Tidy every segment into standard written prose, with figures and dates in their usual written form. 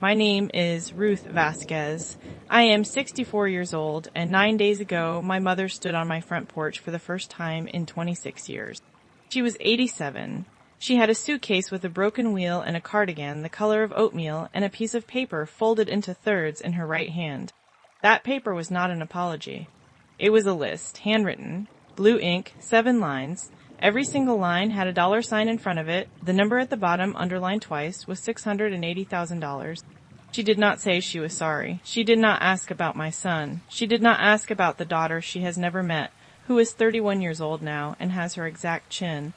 My name is Ruth Vasquez. I am 64 years old, and 9 days ago, my mother stood on my front porch for the first time in 26 years. She was 87. She had a suitcase with a broken wheel and a cardigan the color of oatmeal and a piece of paper folded into thirds in her right hand. That paper was not an apology. It was a list, handwritten, blue ink, 7 lines. Every single line had a $sign in front of it. The number at the bottom, underlined twice, was $680,000. She did not say she was sorry. She did not ask about my son. She did not ask about the daughter she has never met, who is 31 years old now and has her exact chin.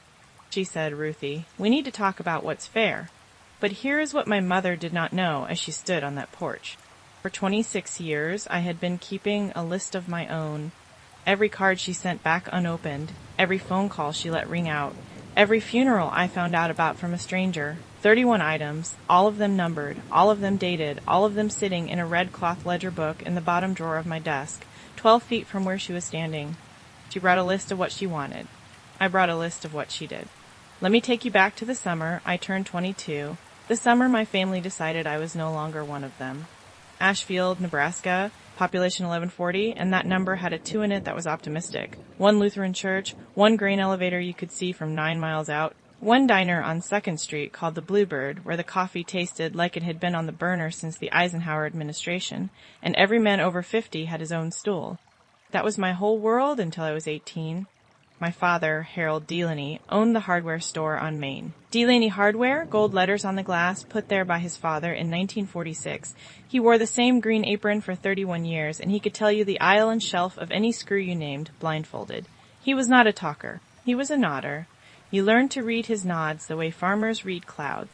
She said, "Ruthie, we need to talk about what's fair." But here is what my mother did not know as she stood on that porch. For 26 years, I had been keeping a list of my own. Every card she sent back unopened, every phone call she let ring out, every funeral I found out about from a stranger, 31 items, all of them numbered, all of them dated, all of them sitting in a red cloth ledger book in the bottom drawer of my desk, 12 feet from where she was standing. She brought a list of what she wanted. I brought a list of what she did. Let me take you back to the summer I turned 22, the summer my family decided I was no longer one of them. Ashfield, Nebraska, population 1140, and that number had a 2 in it that was optimistic. 1 Lutheran church, 1 grain elevator you could see from 9 miles out, 1 diner on 2nd Street called the Bluebird, where the coffee tasted like it had been on the burner since the Eisenhower administration, and every man over 50 had his own stool. That was my whole world until I was 18. My father, Harold Delaney, owned the hardware store on Main. Delaney Hardware, gold letters on the glass, put there by his father in 1946. He wore the same green apron for 31 years, and he could tell you the aisle and shelf of any screw you named, blindfolded. He was not a talker. He was a nodder. You learned to read his nods the way farmers read clouds.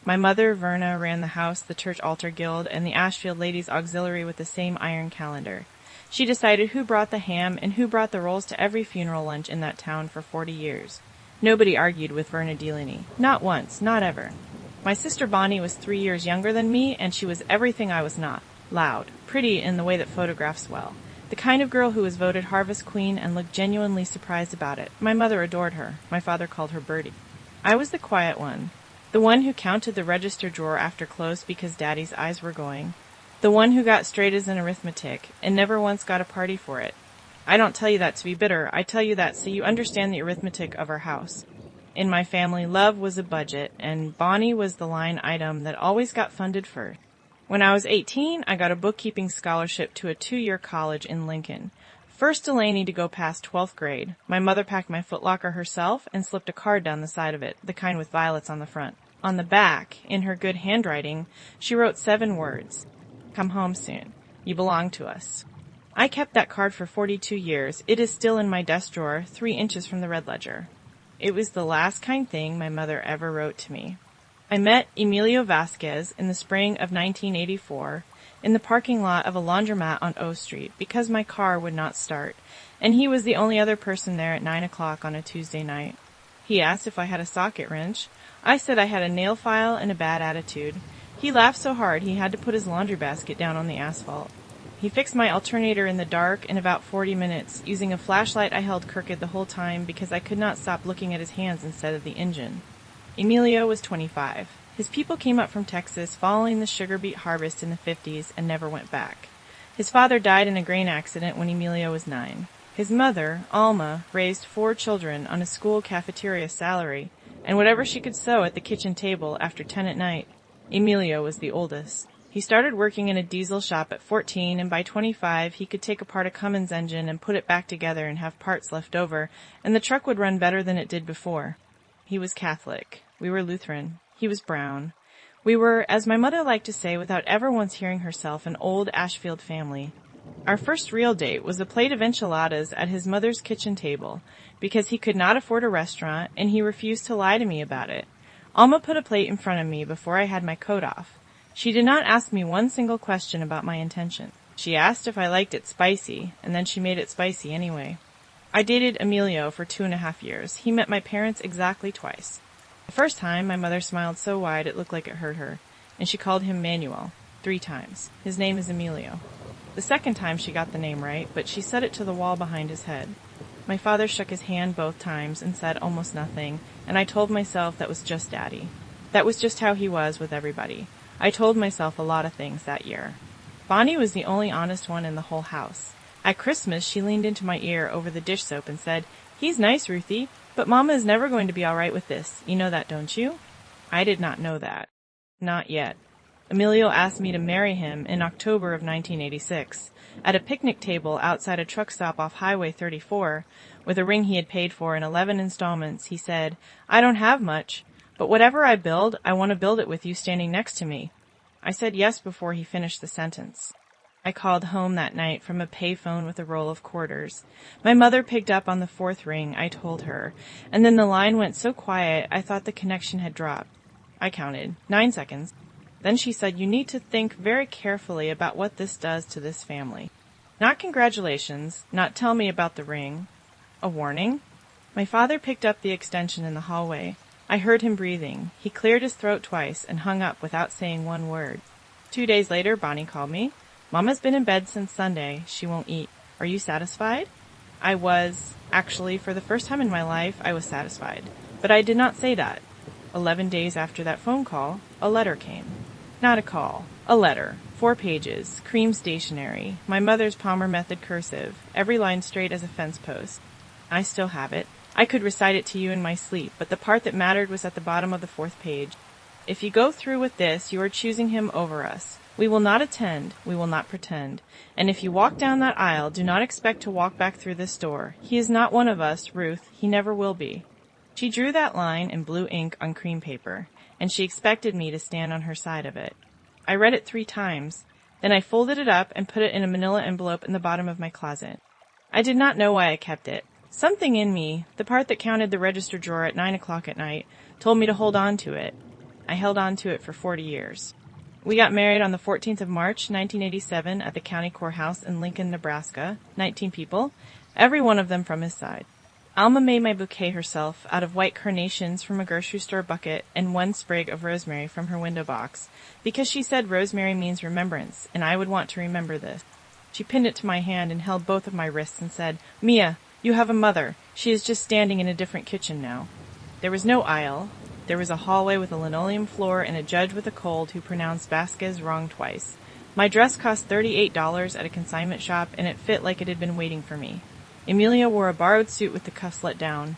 My mother, Verna, ran the house, the church altar guild, and the Ashfield Ladies' Auxiliary with the same iron calendar. She decided who brought the ham and who brought the rolls to every funeral lunch in that town for 40 years. Nobody argued with Verna Delaney. Not once, not ever. My sister Bonnie was 3 years younger than me, and she was everything I was not. Loud, pretty in the way that photographs well. The kind of girl who was voted Harvest Queen and looked genuinely surprised about it. My mother adored her. My father called her Bertie. I was the quiet one. The one who counted the register drawer after close because Daddy's eyes were going. The one who got straight as in arithmetic, and never once got a party for it. I don't tell you that to be bitter. I tell you that so you understand the arithmetic of our house. In my family, love was a budget, and Bonnie was the line item that always got funded first. When I was 18, I got a bookkeeping scholarship to a 2-year college in Lincoln. First Delaney to go past 12th grade. My mother packed my footlocker herself and slipped a card down the side of it, the kind with violets on the front. On the back, in her good handwriting, she wrote 7 words. Come home soon. You belong to us. I kept that card for 42 years. It is still in my desk drawer, 3 inches from the red ledger. It was the last kind thing my mother ever wrote to me. I met Emilio Vasquez in the spring of 1984 in the parking lot of a laundromat on O Street because my car would not start, and he was the only other person there at 9 o'clock on a Tuesday night. He asked if I had a socket wrench. I said I had a nail file and a bad attitude. He laughed so hard he had to put his laundry basket down on the asphalt. He fixed my alternator in the dark in about 40 minutes, using a flashlight I held crooked the whole time because I could not stop looking at his hands instead of the engine. Emilio was 25. His people came up from Texas following the sugar beet harvest in the 50s and never went back. His father died in a grain accident when Emilio was 9. His mother, Alma, raised 4 children on a school cafeteria salary, and whatever she could sew at the kitchen table after 10 at night. Emilio was the oldest. He started working in a diesel shop at 14, and by 25 he could take apart a Cummins engine and put it back together and have parts left over, and the truck would run better than it did before. He was Catholic. We were Lutheran. He was brown. We were, as my mother liked to say without ever once hearing herself, an old Ashfield family. Our first real date was a plate of enchiladas at his mother's kitchen table, because he could not afford a restaurant, and he refused to lie to me about it. Alma put a plate in front of me before I had my coat off. She did not ask me one single question about my intention. She asked if I liked it spicy, and then she made it spicy anyway. I dated Emilio for 2.5 years. He met my parents exactly twice. The first time, my mother smiled so wide it looked like it hurt her, and she called him Manuel 3 times. His name is Emilio. The second time she got the name right, but she set it to the wall behind his head. My father shook his hand both times and said almost nothing, and I told myself that was just Daddy. That was just how he was with everybody. I told myself a lot of things that year. Bonnie was the only honest one in the whole house. At Christmas, she leaned into my ear over the dish soap and said, "He's nice, Ruthie, but Mama is never going to be all right with this. You know that, don't you?" I did not know that. Not yet. Emilio asked me to marry him in October of 1986, at a picnic table outside a truck stop off Highway 34, with a ring he had paid for in 11 installments. He said, "I don't have much, but whatever I build, I want to build it with you standing next to me." I said yes before he finished the sentence. I called home that night from a payphone with a roll of quarters. My mother picked up on the fourth ring, I told her, and then the line went so quiet I thought the connection had dropped. I counted 9 seconds. Then she said, "You need to think very carefully about what this does to this family. Not congratulations, not tell me about the ring. A warning?" My father picked up the extension in the hallway. I heard him breathing. He cleared his throat twice and hung up without saying one word. 2 days later, Bonnie called me. "Mama's been in bed since Sunday. She won't eat. Are you satisfied?" I was. Actually, for the first time in my life, I was satisfied. But I did not say that. 11 days after that phone call, a letter came. Not a call. A letter. 4 pages. Cream stationery. My mother's Palmer method cursive. Every line straight as a fence post. I still have it. I could recite it to you in my sleep, but the part that mattered was at the bottom of the 4th page. "If you go through with this, you are choosing him over us. We will not attend. We will not pretend. And if you walk down that aisle, do not expect to walk back through this door. He is not one of us, Ruth. He never will be." She drew that line in blue ink on cream paper, and she expected me to stand on her side of it. I read it 3 times. Then I folded it up and put it in a manila envelope in the bottom of my closet. I did not know why I kept it. Something in me, the part that counted the register drawer at 9 o'clock at night, told me to hold on to it. I held on to it for 40 years. We got married on the 14th of March, 1987, at the county courthouse in Lincoln, Nebraska. 19 people, every one of them from his side. Alma made my bouquet herself out of white carnations from a grocery store bucket and 1 sprig of rosemary from her window box, because she said rosemary means remembrance, and I would want to remember this. She pinned it to my hand and held both of my wrists and said, "Mia, you have a mother. She is just standing in a different kitchen now." There was no aisle. There was a hallway with a linoleum floor and a judge with a cold who pronounced Vasquez wrong twice. My dress cost $38 at a consignment shop, and it fit like it had been waiting for me. Emilio wore a borrowed suit with the cuffs let down.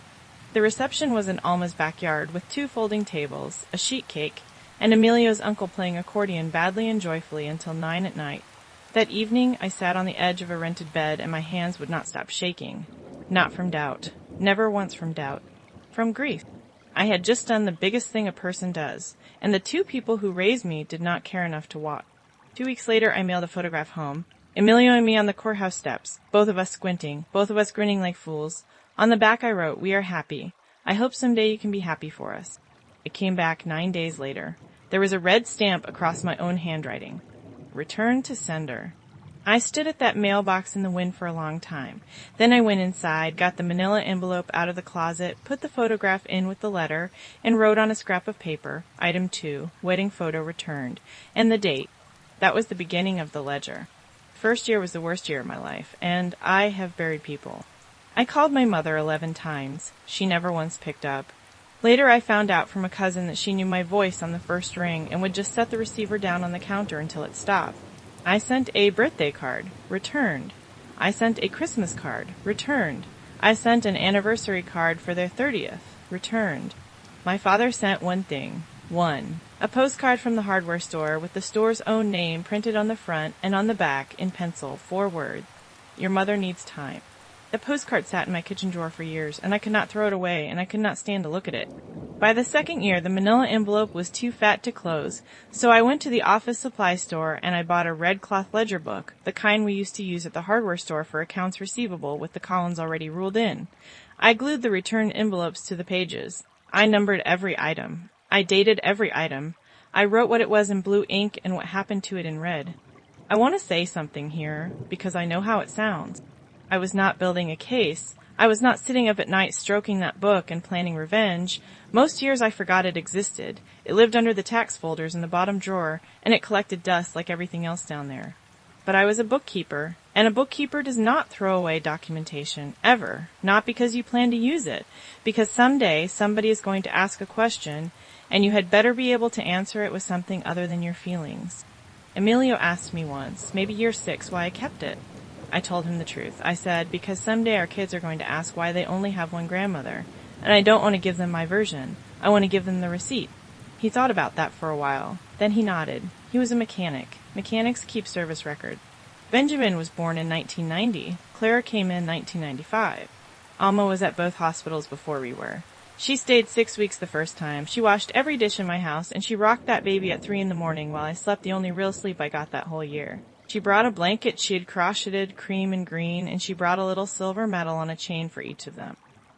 The reception was in Alma's backyard with 2 folding tables, a sheet cake, and Emilio's uncle playing accordion badly and joyfully until 9 at night. That evening I sat on the edge of a rented bed and my hands would not stop shaking. Not from doubt. Never once from doubt. From grief. I had just done the biggest thing a person does, and the 2 people who raised me did not care enough to watch. 2 weeks later I mailed a photograph home. Emilio and me on the courthouse steps, both of us squinting, both of us grinning like fools. On the back I wrote, "We are happy. I hope someday you can be happy for us." It came back 9 days later. There was a red stamp across my own handwriting. Return to sender. I stood at that mailbox in the wind for a long time. Then I went inside, got the manila envelope out of the closet, put the photograph in with the letter, and wrote on a scrap of paper, Item 2, wedding photo returned, and the date. That was the beginning of the ledger. First year was the worst year of my life, and I have buried people. I called my mother 11 times. She never once picked up. Later I found out from a cousin that she knew my voice on the first ring and would just set the receiver down on the counter until it stopped. I sent a birthday card, returned. I sent a Christmas card, returned. I sent an anniversary card for their 30th, returned. My father sent one thing. A postcard from the hardware store with the store's own name printed on the front and on the back in pencil, 4 words. Your mother needs time. The postcard sat in my kitchen drawer for years, and I could not throw it away, and I could not stand to look at it. By the 2nd year, the manila envelope was too fat to close, so I went to the office supply store and I bought a red cloth ledger book, the kind we used to use at the hardware store for accounts receivable with the columns already ruled in. I glued the return envelopes to the pages. I numbered every item. I dated every item. I wrote what it was in blue ink and what happened to it in red. I want to say something here, because I know how it sounds. I was not building a case. I was not sitting up at night stroking that book and planning revenge. Most years I forgot it existed. It lived under the tax folders in the bottom drawer, and it collected dust like everything else down there. But I was a bookkeeper, and a bookkeeper does not throw away documentation, ever. Not because you plan to use it, because someday somebody is going to ask a question, and you had better be able to answer it with something other than your feelings. Emilio asked me once, maybe year 6, why I kept it. I told him the truth. I said, because someday our kids are going to ask why they only have one grandmother, and I don't want to give them my version. I want to give them the receipt. He thought about that for a while. Then he nodded. He was a mechanic. Mechanics keep service records. Benjamin was born in 1990. Clara came in 1995. Alma was at both hospitals before we were. She stayed 6 weeks the first time. She washed every dish in my house, and she rocked that baby at 3 a.m. while I slept the only real sleep I got that whole year. She brought a blanket she had crocheted cream and green, and she brought a little silver medal on a chain for each of them.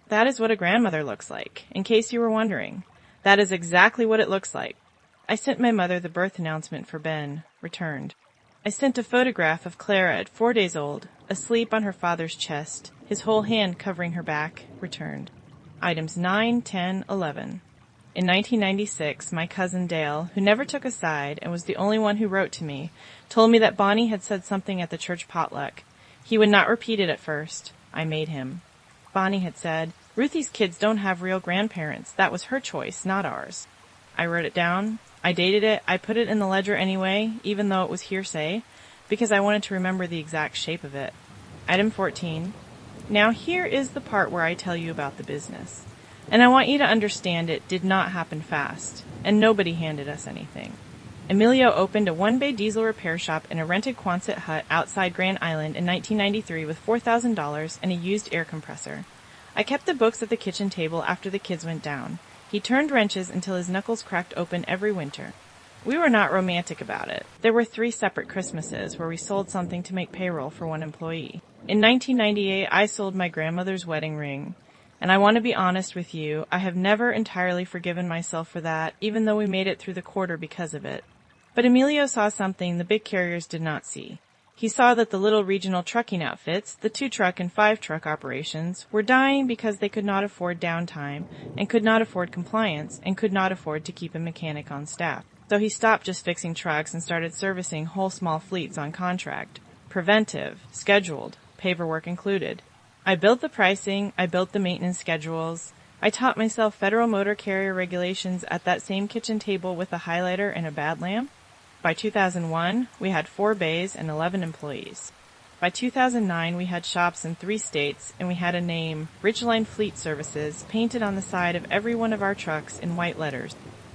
That is what a grandmother looks like, in case you were wondering. That is exactly what it looks like. I sent my mother the birth announcement for Ben, returned. I sent a photograph of Clara at 4 days old, asleep on her father's chest, his whole hand covering her back, returned. Items 9, 10, 11. In 1996, my cousin Dale, who never took a side and was the only one who wrote to me, told me that Bonnie had said something at the church potluck. He would not repeat it at first. I made him. Bonnie had said, "Ruthie's kids don't have real grandparents. That was her choice, not ours." I wrote it down. I dated it. I put it in the ledger anyway, even though it was hearsay, because I wanted to remember the exact shape of it. Item 14. Now here is the part where I tell you about the business. And I want you to understand it did not happen fast, and nobody handed us anything. Emilio opened a one-bay diesel repair shop in a rented Quonset hut outside Grand Island in 1993 with $4,000 and a used air compressor. I kept the books at the kitchen table after the kids went down. He turned wrenches until his knuckles cracked open every winter. We were not romantic about it. There were 3 separate Christmases where we sold something to make payroll for one employee. In 1998, I sold my grandmother's wedding ring. And I want to be honest with you, I have never entirely forgiven myself for that, even though we made it through the quarter because of it. But Emilio saw something the big carriers did not see. He saw that the little regional trucking outfits, the 2-truck and 5-truck operations, were dying because they could not afford downtime, and could not afford compliance, and could not afford to keep a mechanic on staff. So he stopped just fixing trucks and started servicing whole small fleets on contract. Preventive, scheduled, paperwork included. I built the pricing, I built the maintenance schedules. I taught myself federal motor carrier regulations at that same kitchen table with a highlighter and a bad lamp. By 2001, we had 4 bays and 11 employees. By 2009, we had shops in 3 states, and we had a name, Ridgeline Fleet Services, painted on the side of every one of our trucks in white letters.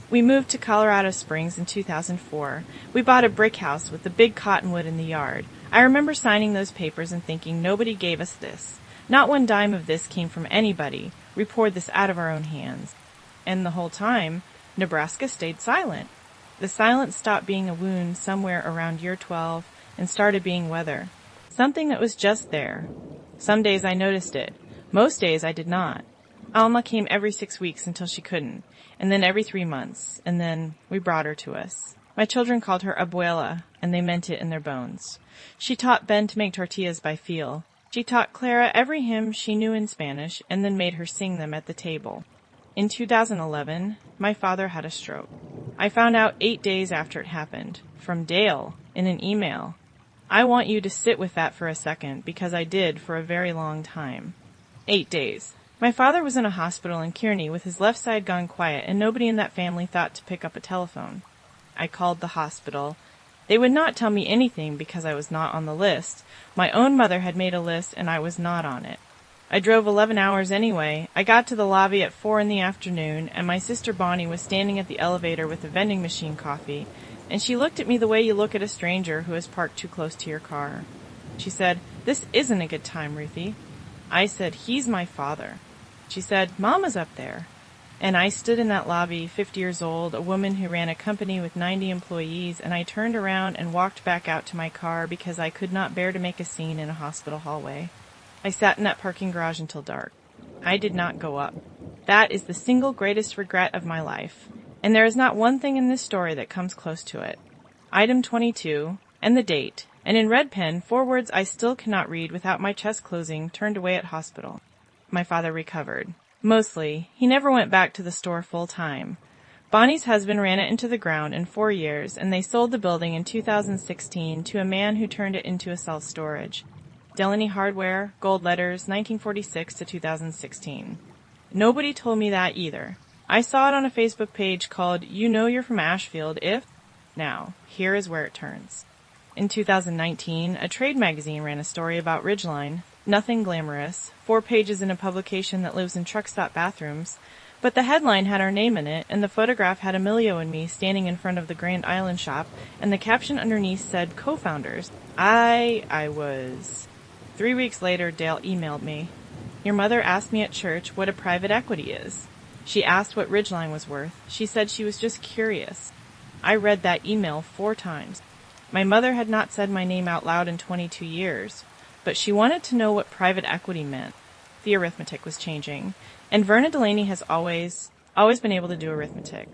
We moved to Colorado Springs in 2004. We bought a brick house with the big cottonwood in the yard. I remember signing those papers and thinking nobody gave us this. Not one dime of this came from anybody. We poured this out of our own hands. And the whole time, Nebraska stayed silent. The silence stopped being a wound somewhere around year 12 and started being weather. Something that was just there. Some days I noticed it. Most days I did not. Alma came every 6 weeks until she couldn't, and then every 3 months, and then we brought her to us. My children called her Abuela, and they meant it in their bones. She taught Ben to make tortillas by feel. She taught Clara every hymn she knew in Spanish and then made her sing them at the table. In 2011, my father had a stroke. I found out 8 days after it happened, from Dale, in an email. I want you to sit with that for a second, because I did for a very long time. 8 days. My father was in a hospital in Kearney with his left side gone quiet, and nobody in that family thought to pick up a telephone. I called the hospital. They would not tell me anything because I was not on the list. My own mother had made a list, and I was not on it. I drove 11 hours anyway. I got to the lobby at 4 in the afternoon, and my sister Bonnie was standing at the elevator with a vending machine coffee, and she looked at me the way you look at a stranger who is parked too close to your car. She said, "This isn't a good time, Ruthie." I said, "He's my father." She said, "Mama's up there." And I stood in that lobby, 50 years old, a woman who ran a company with 90 employees, and I turned around and walked back out to my car because I could not bear to make a scene in a hospital hallway. I sat in that parking garage until dark. I did not go up. That is the single greatest regret of my life, and there is not one thing in this story that comes close to it. Item 22, and the date, and in red pen, 4 words I still cannot read without my chest closing, turned away at hospital. My father recovered. Mostly. He never went back to the store full time. Bonnie's husband ran it into the ground in 4 years, and they sold the building in 2016 to a man who turned it into a self-storage. Delaney Hardware, gold letters, 1946 to 2016. Nobody told me that either. I saw it on a Facebook page called You Know You're from Ashfield If... Now, here is where it turns. In 2019, a trade magazine ran a story about Ridgeline. Nothing glamorous, 4 pages in a publication that lives in truck stop bathrooms, but the headline had our name in it, and the photograph had Emilio and me standing in front of the Grand Island shop, and the caption underneath said co-founders. I was. 3 weeks later, Dale emailed me. Your mother asked me at church what a private equity is. She asked what Ridgeline was worth. She said she was just curious. I read that email 4 times. My mother had not said my name out loud in 22 years, but she wanted to know what private equity meant. The arithmetic was changing, and Verna Delaney has always been able to do arithmetic.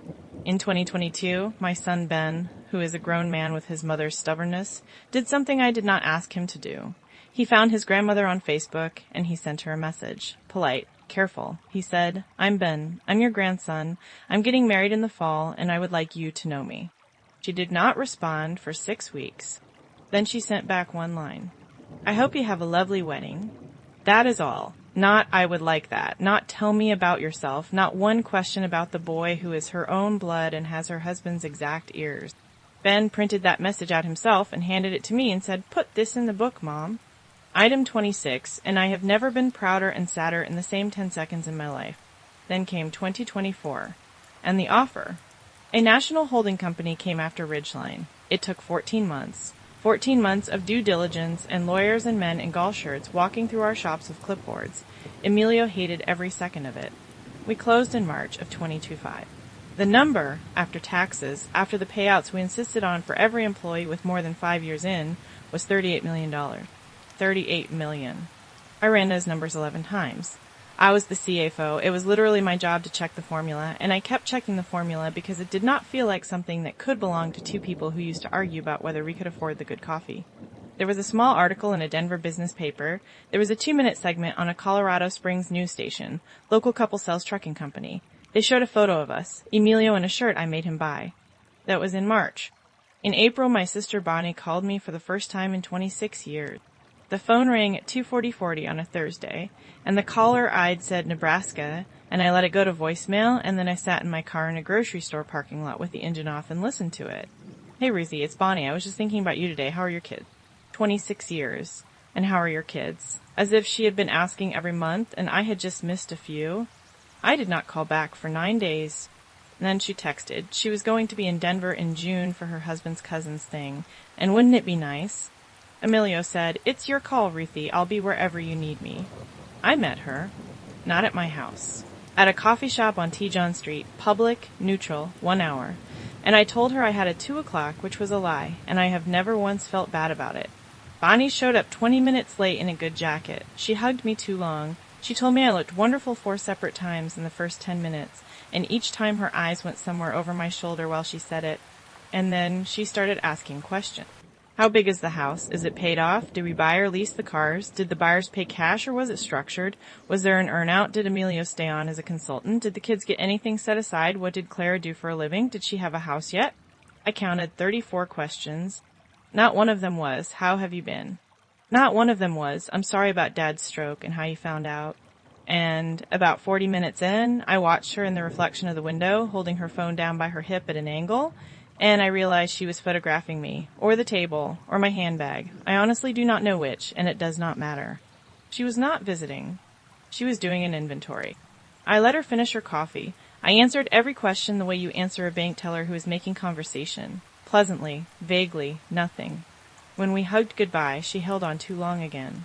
In 2022, my son Ben, who is a grown man with his mother's stubbornness, did something I did not ask him to do. He found his grandmother on Facebook, and he sent her a message. Polite, careful. He said, I'm Ben. I'm your grandson. I'm getting married in the fall, and I would like you to know me. She did not respond for 6 weeks. Then she sent back one line. I hope you have a lovely wedding. That is all. Not I would like that. Not tell me about yourself. Not one question about the boy who is her own blood and has her husband's exact ears. Ben printed that message out himself and handed it to me and said, put this in the book, Mom. Item 26, and I have never been prouder and sadder in the same 10 seconds in my life. Then came 2024. And the offer. A national holding company came after Ridgeline. It took 14 months. 14 months of due diligence and lawyers and men in golf shirts walking through our shops with clipboards. Emilio hated every second of it. We closed in March of 2025. The number, after taxes, after the payouts we insisted on for every employee with more than 5 years in, was $38 million. $38 million. I ran those numbers 11 times. I was the CFO. It was literally my job to check the formula, and I kept checking the formula because it did not feel like something that could belong to 2 people who used to argue about whether we could afford the good coffee. There was a small article in a Denver business paper. There was a 2-minute segment on a Colorado Springs news station. Local couple sells trucking company. They showed a photo of us, Emilio in a shirt I made him buy. That was in March. In April, my sister Bonnie called me for the first time in 26 years. The phone rang at 2:40 on a Thursday, and the caller-eyed said Nebraska, and I let it go to voicemail, and then I sat in my car in a grocery store parking lot with the engine off and listened to it. Hey, Ruthie, it's Bonnie. I was just thinking about you today. How are your kids? 26 years. And how are your kids? As if she had been asking every month, and I had just missed a few. I did not call back for 9 days. And then she texted. She was going to be in Denver in June for her husband's cousin's thing, and wouldn't it be nice? Emilio said, it's your call, Ruthie. I'll be wherever you need me. I met her. Not at my house. At a coffee shop on T. John Street. Public, neutral, 1 hour. And I told her I had a 2 o'clock, which was a lie, and I have never once felt bad about it. Bonnie showed up 20 minutes late in a good jacket. She hugged me too long. She told me I looked wonderful 4 separate times in the first 10 minutes, and each time her eyes went somewhere over my shoulder while she said it. And then she started asking questions. How big is the house? Is it paid off? Did we buy or lease the cars? Did the buyers pay cash or was it structured? Was there an earn-out? Did Emilio stay on as a consultant? Did the kids get anything set aside? What did Clara do for a living? Did she have a house yet? I counted 34 questions. Not one of them was, how have you been? Not one of them was, I'm sorry about Dad's stroke and how you found out. And about 40 minutes in, I watched her in the reflection of the window, holding her phone down by her hip at an angle, and I realized she was photographing me, or the table, or my handbag. I honestly do not know which, and it does not matter. She was not visiting. She was doing an inventory. I let her finish her coffee. I answered every question the way you answer a bank teller who is making conversation. Pleasantly, vaguely, nothing. When we hugged goodbye, she held on too long again.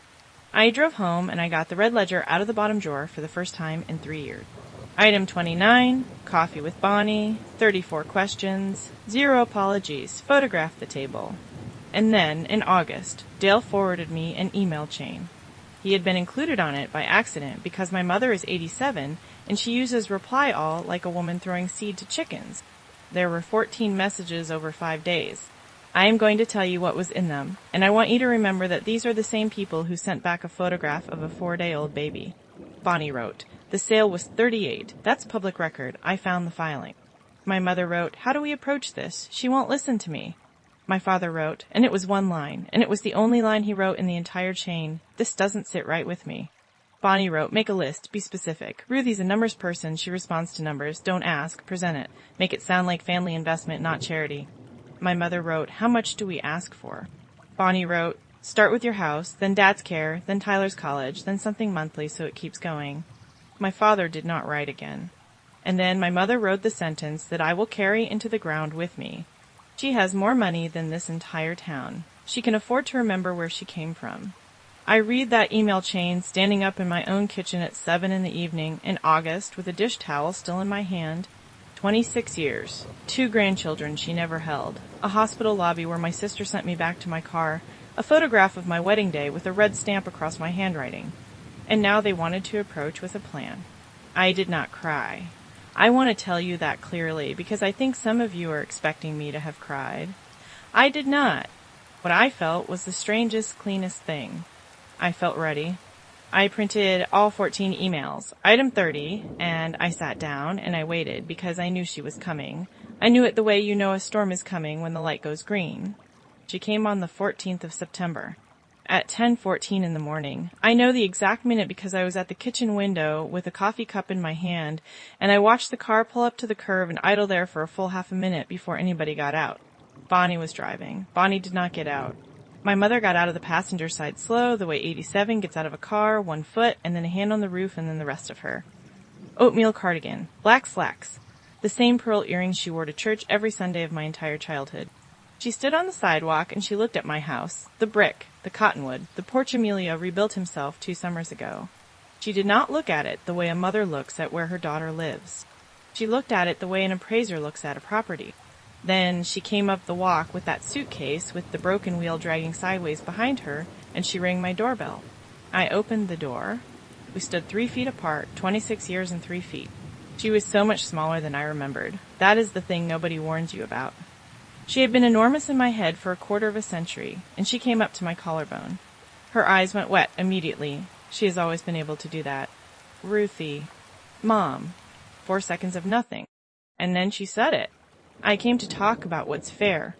I drove home, and I got the red ledger out of the bottom drawer for the first time in 3 years. Item 29, coffee with Bonnie, 34 questions, 0 apologies, photograph the table. And then, in August, Dale forwarded me an email chain. He had been included on it by accident because my mother is 87 and she uses reply all like a woman throwing seed to chickens. There were 14 messages over 5 days. I am going to tell you what was in them, and I want you to remember that these are the same people who sent back a photograph of a 4-day-old baby. Bonnie wrote, the sale was $38. That's public record. I found the filing. My mother wrote, how do we approach this? She won't listen to me. My father wrote, and it was 1 line, and it was the only line he wrote in the entire chain. This doesn't sit right with me. Bonnie wrote, make a list, be specific. Ruthie's a numbers person, she responds to numbers. Don't ask, present it. Make it sound like family investment, not charity. My mother wrote, how much do we ask for? Bonnie wrote, start with your house, then Dad's care, then Tyler's college, then something monthly so it keeps going. My father did not write again. And then my mother wrote the sentence that I will carry into the ground with me. She has more money than this entire town. She can afford to remember where she came from. I read that email chain standing up in my own kitchen at 7 in the evening in August with a dish towel still in my hand. 26 years, 2 grandchildren she never held, a hospital lobby where my sister sent me back to my car, a photograph of my wedding day with a red stamp across my handwriting. And now they wanted to approach with a plan. I did not cry. I want to tell you that clearly because I think some of you are expecting me to have cried. I did not. What I felt was the strangest, cleanest thing. I felt ready. I printed all 14 emails, item 30, and I sat down and I waited because I knew she was coming. I knew it the way you know a storm is coming when the light goes green. She came on the 14th of September at 10:14 in the morning. I know the exact minute because I was at the kitchen window with a coffee cup in my hand, and I watched the car pull up to the curb and idle there for a full half a minute before anybody got out. Bonnie was driving. Bonnie did not get out. My mother got out of the passenger side slow, the way 87 gets out of a car, 1 foot, and then a hand on the roof, and then the rest of her. Oatmeal cardigan, black slacks, the same pearl earrings she wore to church every Sunday of my entire childhood. She stood on the sidewalk and she looked at my house, the brick, the cottonwood, the porch Emilio rebuilt himself 2 summers ago. She did not look at it the way a mother looks at where her daughter lives. She looked at it the way an appraiser looks at a property. Then she came up the walk with that suitcase with the broken wheel dragging sideways behind her, and she rang my doorbell. I opened the door. We stood 3 feet apart, 26 years and 3 feet. She was so much smaller than I remembered. That is the thing nobody warns you about. She had been enormous in my head for a quarter of a century, and she came up to my collarbone. Her eyes went wet immediately. She has always been able to do that. Ruthie. Mom. 4 seconds of nothing. And then she said it. I came to talk about what's fair.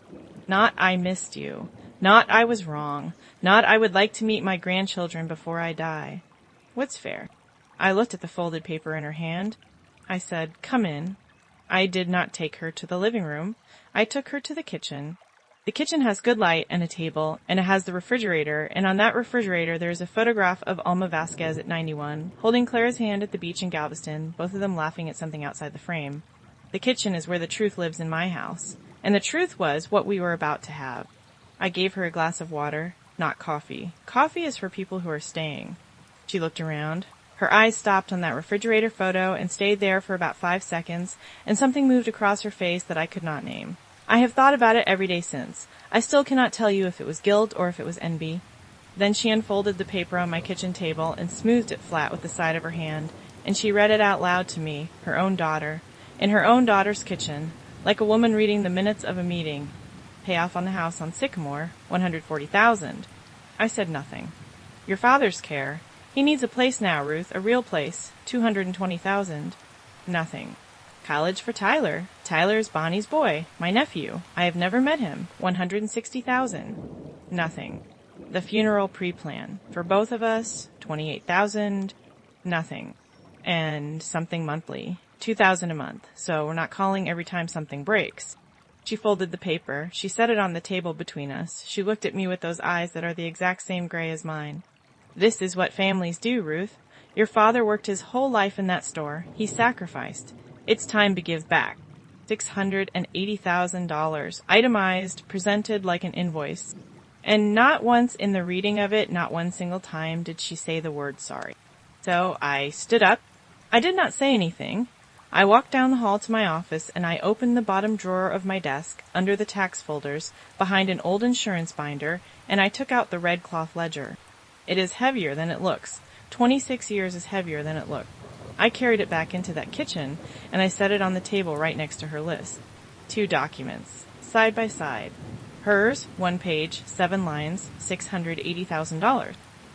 Not I missed you. Not I was wrong. Not I would like to meet my grandchildren before I die. What's fair? I looked at the folded paper in her hand. I said, come in. I did not take her to the living room. I took her to the kitchen. The kitchen has good light and a table, and it has the refrigerator, and on that refrigerator there is a photograph of Ruth Vasquez at 91, holding Clara's hand at the beach in Galveston, both of them laughing at something outside the frame. The kitchen is where the truth lives in my house, and the truth was what we were about to have. I gave her a glass of water, not coffee. Coffee is for people who are staying. She looked around. Her eyes stopped on that refrigerator photo and stayed there for about 5 seconds, and something moved across her face that I could not name. I have thought about it every day since. I still cannot tell you if it was guilt or if it was envy. Then she unfolded the paper on my kitchen table and smoothed it flat with the side of her hand, and she read it out loud to me, her own daughter, in her own daughter's kitchen, like a woman reading the minutes of a meeting. Payoff on the house on Sycamore, $140,000. I said nothing. Your father's care. He needs a place now, Ruth, a real place, $220,000. Nothing. College for Tyler. Tyler is Bonnie's boy, my nephew. I have never met him, $160,000. Nothing. The funeral pre-plan. For both of us, $28,000. Nothing. And something monthly. $2,000 a month, so we're not calling every time something breaks. She folded the paper. She set it on the table between us. She looked at me with those eyes that are the exact same gray as mine. This is what families do, Ruth. Your father worked his whole life in that store. He sacrificed. It's time to give back. $680,000, itemized, presented like an invoice. And not once in the reading of it, not one single time, did she say the word sorry. So I stood up. I did not say anything. I walked down the hall to my office, and I opened the bottom drawer of my desk, under the tax folders, behind an old insurance binder, and I took out the red cloth ledger. It is heavier than it looks. 26 years is heavier than it looked. I carried it back into that kitchen, and I set it on the table right next to her list. 2 documents, side by side. Hers, 1 page, 7 lines, $680,000.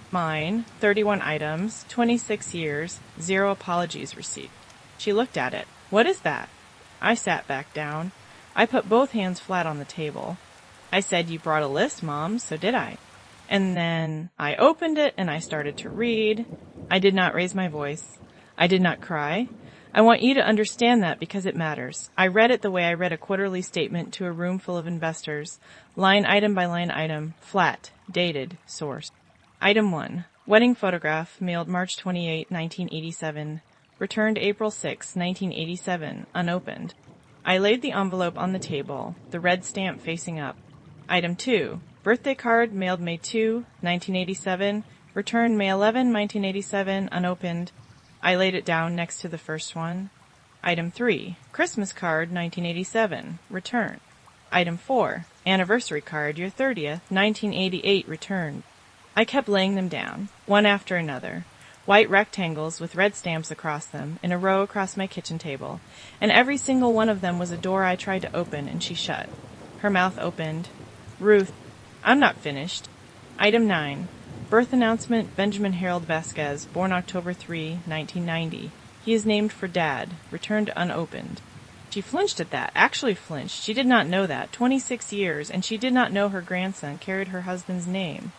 Mine, 31 items, 26 years, 0 apologies receipt. She looked at it. What is that? I sat back down. I put both hands flat on the table. I said, you brought a list, Mom, so did I. And then I opened it and I started to read. I did not raise my voice. I did not cry. I want you to understand that because it matters. I read it the way I read a quarterly statement to a room full of investors, line item by line item, flat, dated, source. Item 1. Wedding photograph, mailed March 28, 1987. Returned April 6, 1987, unopened. I laid the envelope on the table, the red stamp facing up. Item 2. Birthday card, mailed May 2, 1987. Returned May 11, 1987, unopened. I laid it down next to the first one. Item 3. Christmas card, 1987. Returned. Item 4. Anniversary card, your 30th, 1988. Returned. I kept laying them down, one after another. White rectangles with red stamps across them, in a row across my kitchen table, and every single one of them was a door I tried to open, and she shut. Her mouth opened. Ruth, I'm not finished. Item 9. Birth announcement, Benjamin Harold Vasquez, born October 3, 1990. He is named for Dad, returned unopened. She flinched at that, actually flinched. She did not know that. 26 years, and she did not know her grandson carried her husband's name.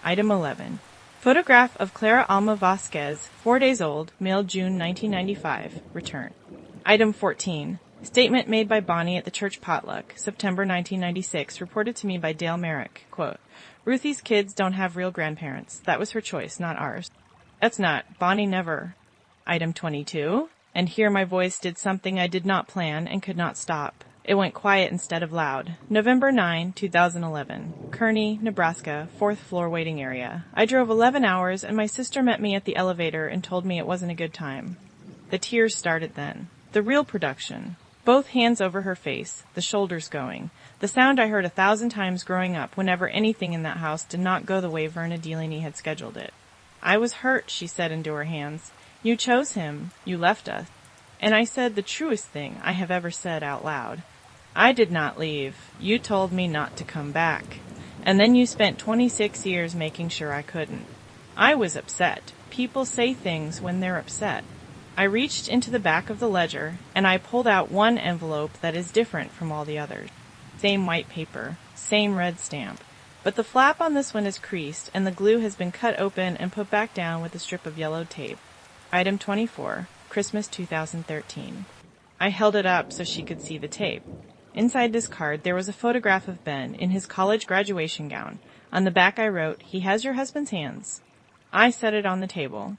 Item 11. Photograph of Clara Alma Vasquez, 4 days old, mailed June 1995, returned. Item 14. Statement made by Bonnie at the church potluck, September 1996, reported to me by Dale Merrick. Quote, Ruthie's kids don't have real grandparents. That was her choice, not ours. That's not. Bonnie never. Item 22. And here my voice did something I did not plan and could not stop. It went quiet instead of loud. November 9, 2011. Kearney, Nebraska, 4th floor waiting area. I drove 11 hours and my sister met me at the elevator and told me it wasn't a good time. The tears started then. The real production. Both hands over her face, the shoulders going. The sound I heard 1,000 times growing up whenever anything in that house did not go the way Verna Delaney had scheduled it. I was hurt, she said into her hands. You chose him. You left us. And I said the truest thing I have ever said out loud. I did not leave. You told me not to come back. And then you spent 26 years making sure I couldn't. I was upset. People say things when they're upset. I reached into the back of the ledger, and I pulled out one envelope that is different from all the others. Same white paper, same red stamp. But the flap on this one is creased, and the glue has been cut open and put back down with a strip of yellowed tape. Item 24, Christmas 2013. I held it up so she could see the tape. Inside this card, there was a photograph of Ben in his college graduation gown. On the back I wrote, He has your husband's hands. I set it on the table.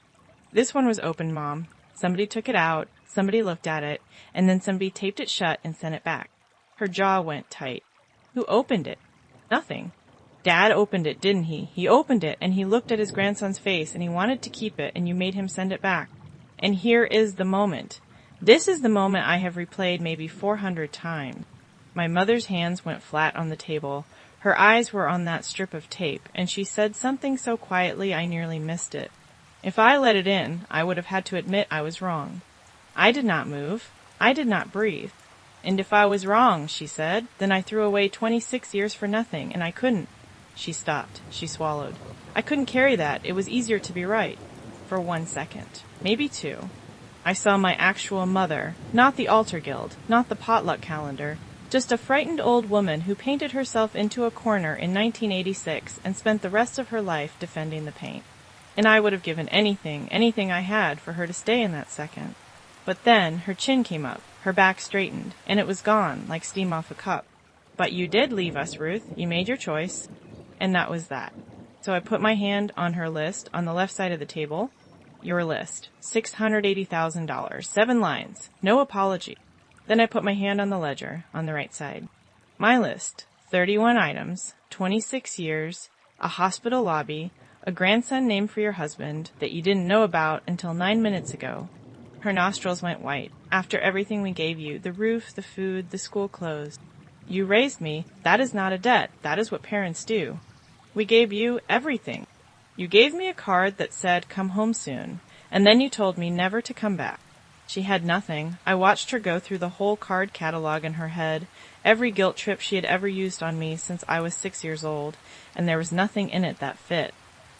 This one was open, Mom. Somebody took it out, somebody looked at it, and then somebody taped it shut and sent it back. Her jaw went tight. Who opened it? Nothing. Dad opened it, didn't he? He opened it, and he looked at his grandson's face, and he wanted to keep it, and you made him send it back. And here is the moment. This is the moment I have replayed maybe 400 times. My mother's hands went flat on the table. Her eyes were on that strip of tape, and she said something so quietly I nearly missed it. If I let it in, I would have had to admit I was wrong. I did not move. I did not breathe. And if I was wrong, she said, then I threw away 26 years for nothing, and I couldn't. She stopped. She swallowed. I couldn't carry that. It was easier to be right. For 1 second. Maybe 2. I saw my actual mother, not the altar guild, not the potluck calendar, just a frightened old woman who painted herself into a corner in 1986 and spent the rest of her life defending the paint. And I would have given anything I had for her to stay in that second. But then her chin came up, her back straightened, and it was gone, like steam off a cup. But you did leave us, Ruth. You made your choice. And that was that. So I put my hand on her list on the left side of the table. Your list. $680,000. 7 lines. No apology. Then I put my hand on the ledger, on the right side. My list. 31 items, 26 years, a hospital lobby, a grandson named for your husband that you didn't know about until 9 minutes ago. Her nostrils went white. After everything we gave you, the roof, the food, the school clothes. You raised me. That is not a debt. That is what parents do. We gave you everything. You gave me a card that said, come home soon, and then you told me never to come back. She had nothing. I watched her go through the whole card catalog in her head, every guilt trip she had ever used on me since I was 6 years old, and there was nothing in it that fit.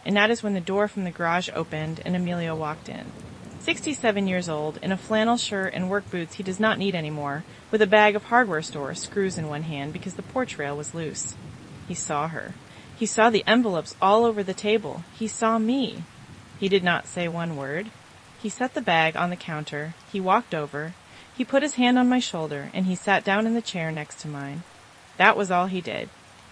And that is when the door from the garage opened and Emilio walked in. 67 years old, in a flannel shirt and work boots he does not need anymore, with a bag of hardware store screws in one hand because the porch rail was loose. He saw her. He saw the envelopes all over the table. He saw me. He did not say one word. He set the bag on the counter, he walked over, he put his hand on my shoulder, and he sat down in the chair next to mine. That was all he did.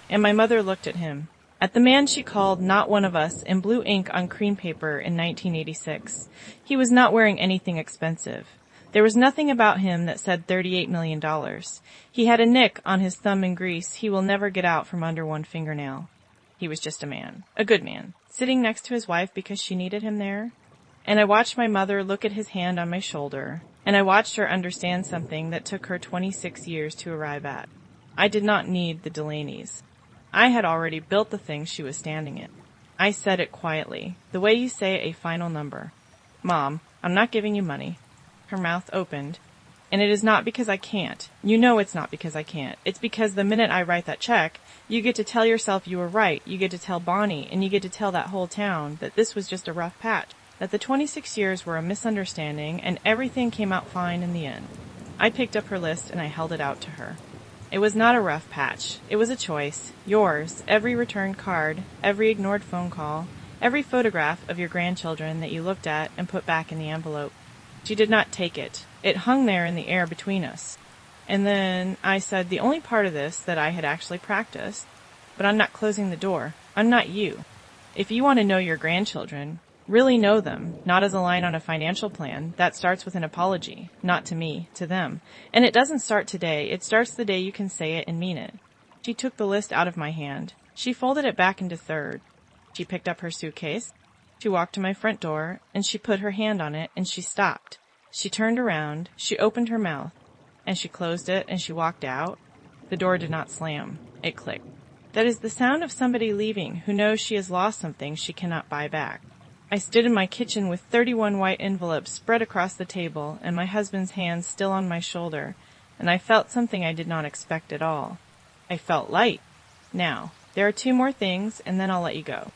And my mother looked at him. At the man she called not one of us in blue ink on cream paper in 1986. He was not wearing anything expensive. There was nothing about him that said $38 million. He had a nick on his thumb in grease he will never get out from under one fingernail. He was just a man, a good man, sitting next to his wife because she needed him there. And I watched my mother look at his hand on my shoulder, and I watched her understand something that took her 26 years to arrive at. I did not need the Delaney's. I had already built the thing she was standing in. I said it quietly, the way you say a final number. Mom, I'm not giving you money. Her mouth opened. And it is not because I can't. You know it's not because I can't. It's because the minute I write that check, you get to tell yourself you were right. You get to tell Bonnie, and you get to tell that whole town that this was just a rough patch, that the 26 years were a misunderstanding, and everything came out fine in the end. I picked up her list and I held it out to her. It was not a rough patch. It was a choice. Yours, every returned card, every ignored phone call, every photograph of your grandchildren that you looked at and put back in the envelope. She did not take it. It hung there in the air between us. And then I said the only part of this that I had actually practiced, but I'm not closing the door. I'm not you. If you want to know your grandchildren, really know them, not as a line on a financial plan. That starts with an apology, not to me, to them. And it doesn't start today. It starts the day you can say it and mean it. She took the list out of my hand. She folded it back into third. She picked up her suitcase. She walked to my front door, and she put her hand on it, and she stopped. She turned around. She opened her mouth, and she closed it, and she walked out. The door did not slam. It clicked. That is the sound of somebody leaving who knows she has lost something she cannot buy back. I stood in my kitchen with 31 white envelopes spread across the table and my husband's hand still on my shoulder, and I felt something I did not expect at all. I felt light. Now, there are 2 more things, and then I'll let you go.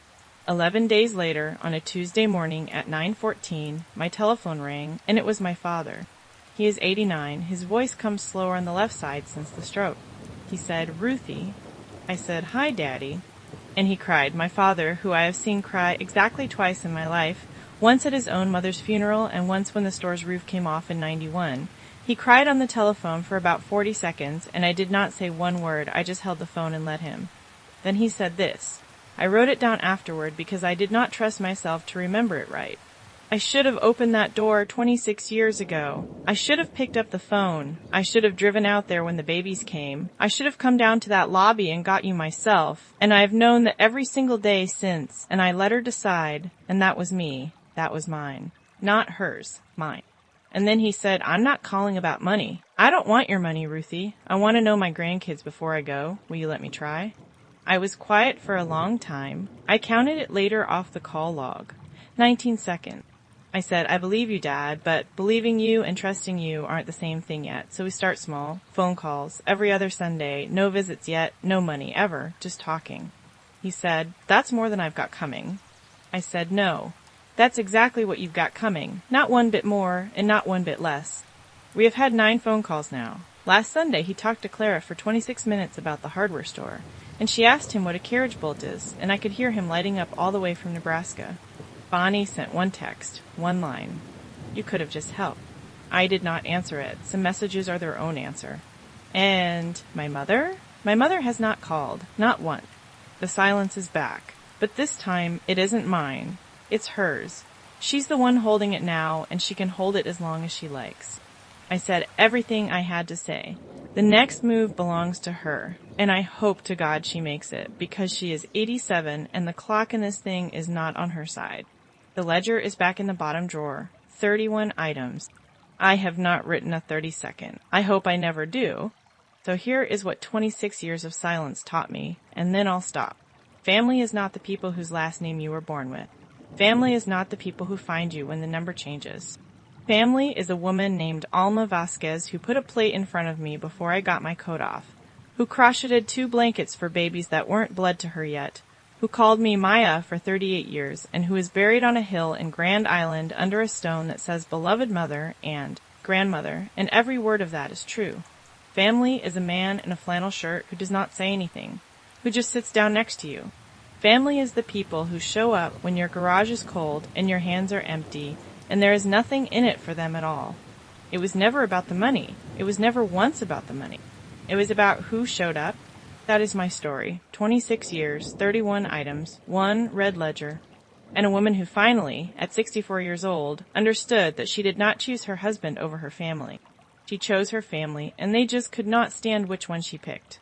11 days later, on a Tuesday morning at 9:14, my telephone rang, and it was my father. He is 89. His voice comes slower on the left side since the stroke. He said, "Ruthie." I said, "Hi, Daddy." And he cried, my father, who I have seen cry exactly twice in my life, once at his own mother's funeral and once when the store's roof came off in 91. He cried on the telephone for about 40 seconds, and I did not say one word. I just held the phone and let him. Then he said this. I wrote it down afterward because I did not trust myself to remember it right. I should have opened that door 26 years ago. I should have picked up the phone. I should have driven out there when the babies came. I should have come down to that lobby and got you myself. And I have known that every single day since, and I let her decide, and that was me. That was mine. Not hers. Mine. And then he said, I'm not calling about money. I don't want your money, Ruthie. I want to know my grandkids before I go. Will you let me try? I was quiet for a long time. I counted it later off the call log. 19 seconds. I said, I believe you, Dad, but believing you and trusting you aren't the same thing yet, so we start small. Phone calls, every other Sunday, no visits yet, no money, ever, just talking. He said, that's more than I've got coming. I said, no, that's exactly what you've got coming, not one bit more and not one bit less. We have had 9 phone calls now. Last Sunday he talked to Clara for 26 minutes about the hardware store, and she asked him what a carriage bolt is, and I could hear him lighting up all the way from Nebraska. Bonnie sent 1 text, 1 line. You could have just helped. I did not answer it. Some messages are their own answer. And my mother? My mother has not called, not once. The silence is back. But this time, it isn't mine. It's hers. She's the one holding it now, and she can hold it as long as she likes. I said everything I had to say. The next move belongs to her, and I hope to God she makes it, because she is 87, and the clock in this thing is not on her side. The ledger is back in the bottom drawer. 31 items. I have not written a 32nd. I hope I never do. So here is what 26 years of silence taught me, and then I'll stop. Family is not the people whose last name you were born with. Family is not the people who find you when the number changes. Family is a woman named Ruth Vasquez who put a plate in front of me before I got my coat off, who crocheted 2 blankets for babies that weren't blood to her yet, who called me Maya for 38 years, and who is buried on a hill in Grand Island under a stone that says beloved mother and grandmother, and every word of that is true. Family is a man in a flannel shirt who does not say anything, who just sits down next to you, Family is the people who show up when your garage is cold and your hands are empty and there is nothing in it for them at all. It was never about the money. It was never once about the money. It was about who showed up. That is my story. 26 years, 31 items, 1 red ledger, and a woman who finally, at 64 years old, understood that she did not choose her husband over her family. She chose her family, and they just could not stand which one she picked.